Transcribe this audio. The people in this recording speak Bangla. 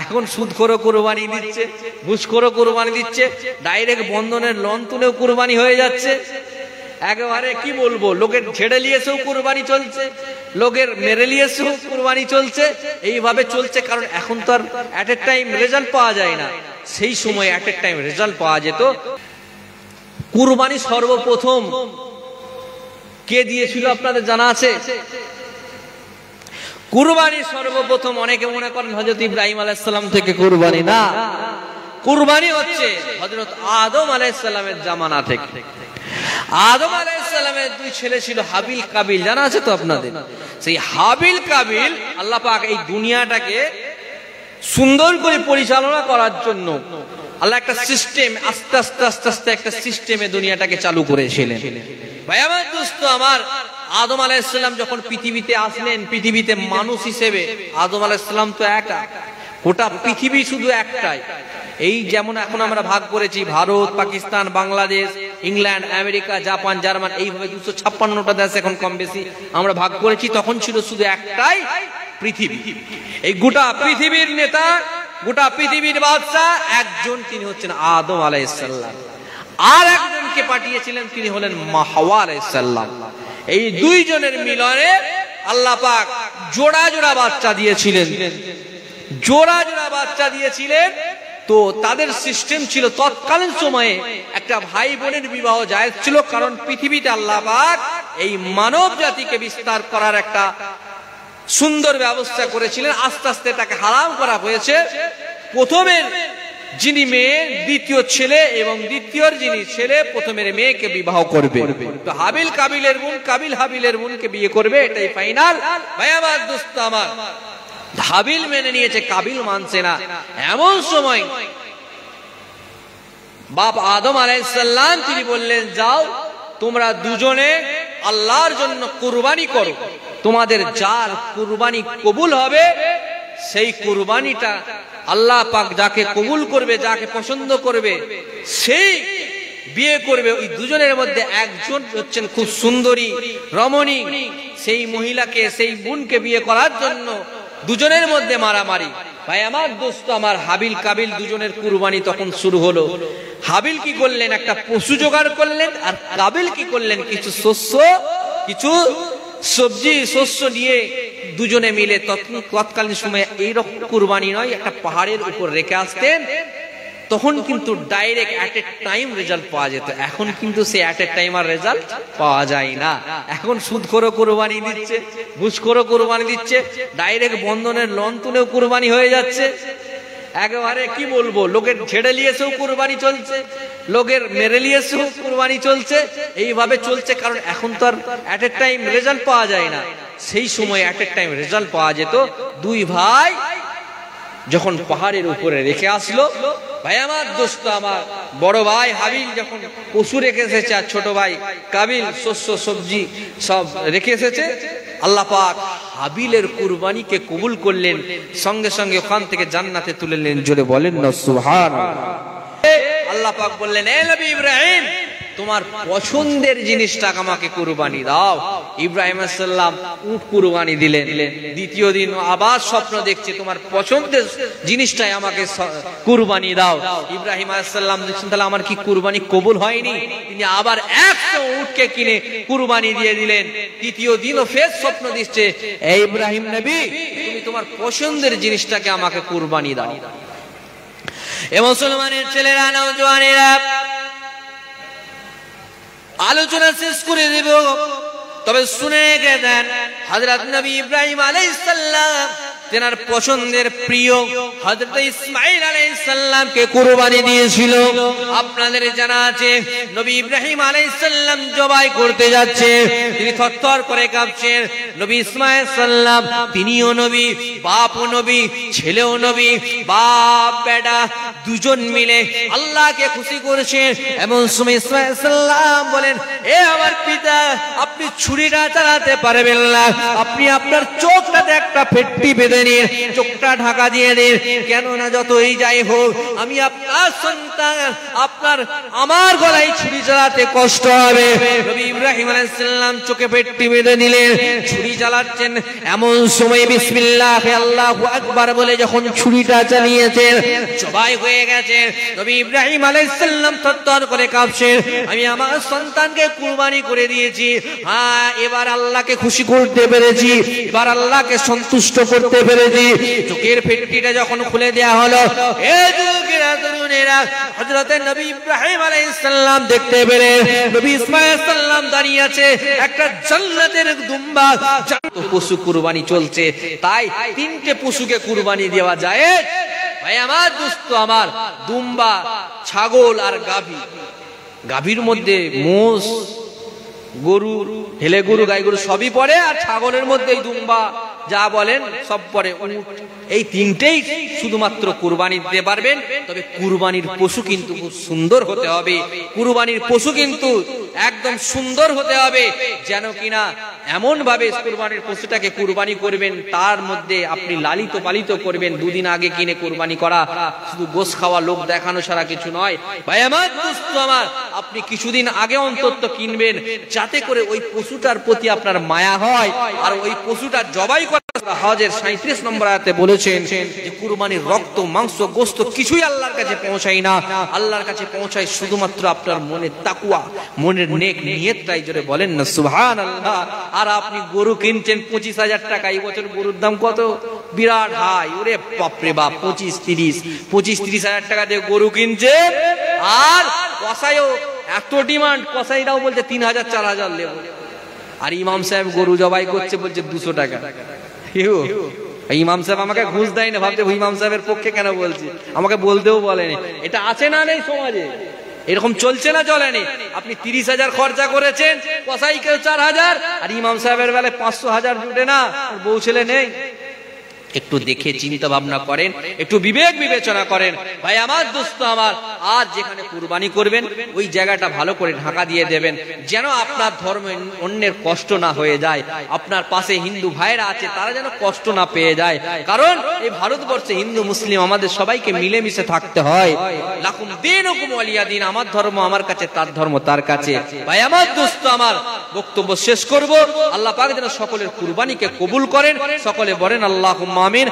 এখন সুদখোরও কুরবানি দিচ্ছে, ঘুষখোরও কুরবানি দিচ্ছে, ডাইরেক্ট বন্ধনের লোন তুলেও কুরবানি হয়ে যাচ্ছে। একেবারে কি বলবো, লোকের ছেড়ে নিয়েছেও কুরবানি চলছে, লোকের মেরে নিয়েছেও কুরবানি চলছে, এইভাবে চলছে। কারণ এখন তো আর এট এ টাইম রেজাল্ট পাওয়া যায় না, সেই সময় এট এ টাইম রেজাল্ট পাওয়া যেত। কুরবানি সর্বপ্রথম কে দিয়েছিল আপনাদের জানা আছে? কুরবানি সর্বপ্রথম অনেকে মনে করেন হযরত ইব্রাহিম আলাইহিস সালাম থেকে কুরবানি, না, কুরবানি হচ্ছে হযরত আদম আলাইহিস সালামের জামানা থেকে। আদম আলাইহিস সালামের দুই ছেলে ছিল হাবিল কাবিল, জানা আছে তো আপনাদের? সেই হাবিল কাবিল আল্লাহ পাক এই দুনিয়াটাকে সুন্দর করে পরিচালনা করার জন্য আল্লাহ একটা সিস্টেম আস্তে আস্তে আস্তে আস্তে একটা সিস্টেমে দুনিয়াটাকে চালু করেছিলেন। ভাই আমার দোস্ত আমার, আদম আলাইহিস সালাম যখন পৃথিবীতে আসলেন, পৃথিবীতে মানুষ হিসেবে আদম আলাইহিস সালাম তো একা, গোটা পৃথিবী শুধু একটাই। এই যেমন এখন আমরা ভাগ করেছি Bharat, Pakistan, Bangladesh, England, America, Japan, German, এইভাবে 256টা দেশ এখন কম বেশি আমরা ভাগ করেছি। তখন ছিল শুধু একটাই পৃথিবী। এই গোটা পৃথিবীর নেতা, গোটা পৃথিবীর বাদশা একজন, তিনি হচ্ছেন আদম আলাইহিস সালাম। আর একজনকে পাঠিয়েছিলেন, তিনি হলেন মা হাওয়া আলাইহিস সালাম। এই দুইজনের মিলনে আল্লাহ পাক জোড়া জোড়া বাচ্চা দিয়েছিলেন, জোড়া জোড়া বাচ্চা দিয়েছিলেন। তো তাদের সিস্টেম ছিল তৎকালীন সময়ে একটা ভাই বোনের বিবাহ জায়েজ ছিল, কারণ পৃথিবীতে আল্লাহ পাক এই মানব জাতিকে বিস্তার করার একটা সুন্দর ব্যবস্থা করেছিলেন। আস্তে আস্তে এটাকে হারাম করা হয়েছে। প্রথমের যিনি মেয়ে দ্বিতীয় ছেলে, এবং দ্বিতীয় যিনি ছেলে প্রথমের মেয়েকে বিবাহ করবে। তো হাবিল কাবিলের বোন, কাবিল হাবিলের বোনকে বিয়ে করবে, এটাই ফাইনাল। ভাই আমার দোস্ত আমার, হাবিল মেনে নিয়েছে, কাবিল মানছে না। এমন সময় বাপ আদম আলাইহিস সালাম তিনি বললেন, যাও তোমরা দুজনে আল্লাহর জন্য কুরবানি করো, তোমাদের যার কুরবানি কবুল হবে সেই কুরবানিটা আল্লাহ পাক যাকে কবুল করবে, যাকে পছন্দ করবে, সেই বিয়ে করবে। ওই দুজনের মধ্যে একজন হচ্ছেন খুব সুন্দরী রমণী, সেই মহিলাকে, সেই বোনকে বিয়ে করার জন্য দুজনের মধ্যে মারামারি। ভাই আমার দোস্ত আমার, হাবিল কাবিল দুজনের কুরবানি তখন শুরু হলো। হাবিল কি করলেন, একটা পশু জোগাড় করলেন, আর কাবিল কি করলেন, কিছু শস্য, কিছু সবজি শস্য নিয়ে দুজনে মিলে তৎকালীন সময়ে এইরকম কুরবানি নয়, একটা পাহাড়ের উপর রেখে আসতেন। তখন কিন্তু ডাইরেক্ট এট এ টাইম রেজাল্ট পাওয়া যেত। এখন কিন্তু সে এট এ টাইম আর রেজাল্ট পাওয়া যায় না। এখন সুদখোরও কুরবানি দিচ্ছে, ঘুষখোরও কুরবানি দিচ্ছে, ডাইরেক্ট বন্ধনের লোন তুলেও কুরবানি হয়ে যাচ্ছে। একেবারে কি বলবো, লোকের ছেড়ে নিয়েছেও কুরবানি চলছে, লোকের মেরে নিয়েছেও কুরবানি চলছে, এইভাবে চলছে। কারণ এখন তো আর এট এ টাইম রেজাল্ট পাওয়া যায় না, সেই সময় এট এ টাইম রেজাল্ট পাওয়া যেত। দুই ভাই যখন পাহাড়ের উপরে রেখে আসলো, ভাই আমার দোস্ত আমার, বড় ভাই হাবিল যখন পশু রেখে এসেছে, আর ছোট ভাই কাবিল শস্য সবজি সব রেখে এসেছে, আল্লাহ পাক হাবিলের কুরবানিকে কবুল করলেন, সঙ্গে সঙ্গে ওখান থেকে জান্নাতে তুলে নিলেন। জোরে বলেন না সুবহানাল্লাহ। আল্লাহ পাক বললেন, এ নবী ইব্রাহিম, তোমার পছন্দের জিনিসটা আমাকে কুরবানি দাও। ইব্রাহিম আলাইহিস সালাম উট কুরবানি দিলেন। দ্বিতীয় দিন আবার স্বপ্ন দেখছে, তোমার পছন্দের জিনিসটাই আমাকে কুরবানি দাও। ইব্রাহিম আলাইহিস সালাম দেখছেন, তাহলে আমার কি কুরবানি কবুল হয়নি? তিনি আবার 100 উটকে কিনে কুরবানি দিয়ে দিলেন। তৃতীয় দিনও ফের স্বপ্ন দিচ্ছে, এ ইব্রাহিম নবী, তুমি তোমার পছন্দের জিনিসটাকে আমাকে কুরবানি দাও। এ মুসলমানের ছেলেরা, নওজওয়ানেরা, আলোচনা শেষ করে দেব, তবে শুনে রেখে দেন, হযরত নবী ইব্রাহিম আলাইহিস সালাম তেনার পছন্দের প্রিয় হযরত ইসমাঈল আলাইহিস সালামকে কুরবানি দিয়েছিল। আপনাদের জানা আছে, নবী ইব্রাহিম আলাইহিস সালাম জবাই করতে যাচ্ছে, তিনি থরথর করে কাঁপছেন। নবী ইসমাঈল সালাম তিনিও নবী, বাপও নবী, ছেলেও নবী, বাপ বেটা দুজন মিলে আল্লাহকে খুশি করেছেন। এমন সময় ইসমাঈল সালাম বলেন, এ আমার পিতা, আপনি ছুরিটা চালাতে পারবেন না, আপনি আপনার চোখটাতে একটা পেট্টি বেঁধে তুলে নিন, চোখটা ঢাকা দিয়ে দিন, কেননা যতই যাই হোক আমি আপনার সন্তান, আপনার আমার গলায় ছুরি চালাতে কষ্ট হবে। নবী ইব্রাহিম আলাইহিস সালাম চোখে পেটটি বেঁধে নিলেন, ছুরি চালাচ্ছেন। এমন সময় বিসমিল্লাহ আল্লাহু আকবার বলে যখন ছুরিটা চালিয়েছেন, জবাই হয়ে গেছে। নবী ইব্রাহিম আলাইহিস সালাম থরথর করে কাঁপছেন, আমি আমার সন্তানকে কুরবানি করে দিয়েছি, হ্যাঁ এবার আল্লাহকে খুশি করতে পেরেছি, এবার আল্লাহকে সন্তুষ্ট করতে পেরেছি। চোখের পেটটিটা যখন খুলে দেয়া হলো, এই যুবকেরা তরুণেরা হযরত নবী ইব্রাহিম আলাইহিস সালাম দেখতে পেলেন নবী ইসমাঈল আলাইহিস সালাম দাঁড়িয়ে আছে, একটা জান্নাতের দুম্বা পশু কুরবানি চলছে। তাই তিনটে পশুকে কুরবানি দেওয়া যায়। ভাই আমার, দোস্ত আমার, দুম্বা, ছাগল আর গাভী। গাভীর মধ্যে মোষ, গরু, ঢেলে গরু, গাই গরু সবই পড়ে, আর ছাগলের মধ্যে দুম্বা যা বলেন সব পড়ে। এই তিনটেই শুধুমাত্র কুরবানি দিতে পারবেন। তবে কুরবানির পশু কিন্তু খুব সুন্দর হতে হবে, কুরবানির পশু কিন্তু একদম সুন্দর হতে হবে, যেন কিনা এমন ভাবে কুরবানির পশুটাকে কুরবানি করবেন, তার মধ্যে আপনি লালিত পালিত করবেন। দুদিন আগে কিনে কুরবানি করা শুধু গোশ খাওয়া, লোক দেখানো ছাড়া কিছু নয়। ভাই আমার, দোস্ত আমার, আপনি কিছুদিন আগে অন্তত কিনবেন, যাতে করে ওই পশুটার প্রতি আপনার মায়া হয়। আর ওই পশুটা জবাই করা হজের 37 নম্বর আয়াতে বলেছেন যে কুরবানির রক্ত, মাংস, গোশত কিছুই আল্লাহর কাছে পৌঁছায় না। আল্লাহর কাছে পৌঁছায় শুধুমাত্র আপনার মনের তাকওয়া, মনের নেক নিয়তটাই। জোরে বলেন না সুবহানাল্লাহ। আর আপনি গরু কিনছেন 25,000 টাকা, এই বছর গরুর দাম কত? বিরাট হাই। ওরে বাপরে বাপ, 25-30 হাজার টাকা দিয়ে গরু কিনছে, আর কসাইও এত ডিমান্ড, কসাইরাও বলছে 3,000-4,000 লেবো। আর ইমাম সাহেব গরু জবাই করছে, বলছে 200 টাকা। ইমাম সাহেব আমাকে ঘুষ দেয় না, ভাবছে ইমাম সাহেবের পক্ষে কেন বলছি, আমাকে বলতেও বলেনি। এটা আছে না নেই সমাজে? এরকম চলছে না চলেনি? আপনি 30,000 খরচা করেছেন, কসাই কেউ 4,000, আর ইমাম সাহেবের বেলায় 500,000 জুটে না, বউ ছেলে নেই। একটু দেখে চিন্তা ভাবনা করেন, একটু বিবেক বিবেচনা করেন। ভাই আমার, দোস্ত আমার, আজ যেখানে কুরবানি করবেন ওই জায়গাটা ভালো করে ঢাকা দিয়ে দেবেন, যেন আপনার ধর্মে অন্যের কষ্ট না হয়ে যায়। আপনার পাশে হিন্দু ভাইরা আছে, তারা যেন কষ্ট না পেয়ে যায়। কারণ এই ভারতবর্ষে হিন্দু মুসলিম আমাদের সবাইকে মিলেমিশে থাকতে হয়। লাকুম দীনুকুম ওয়ালিয়া দীন, আমার ধর্ম আমার কাছে, তার ধর্ম তার কাছে। ভাই আমার, দোস্ত আমার, বক্তব্য শেষ করব। আল্লাহ পাক যেন সকলের কুরবানিকে কবুল করেন। সকলে বলেন আল্লাহুম্মা আমিন।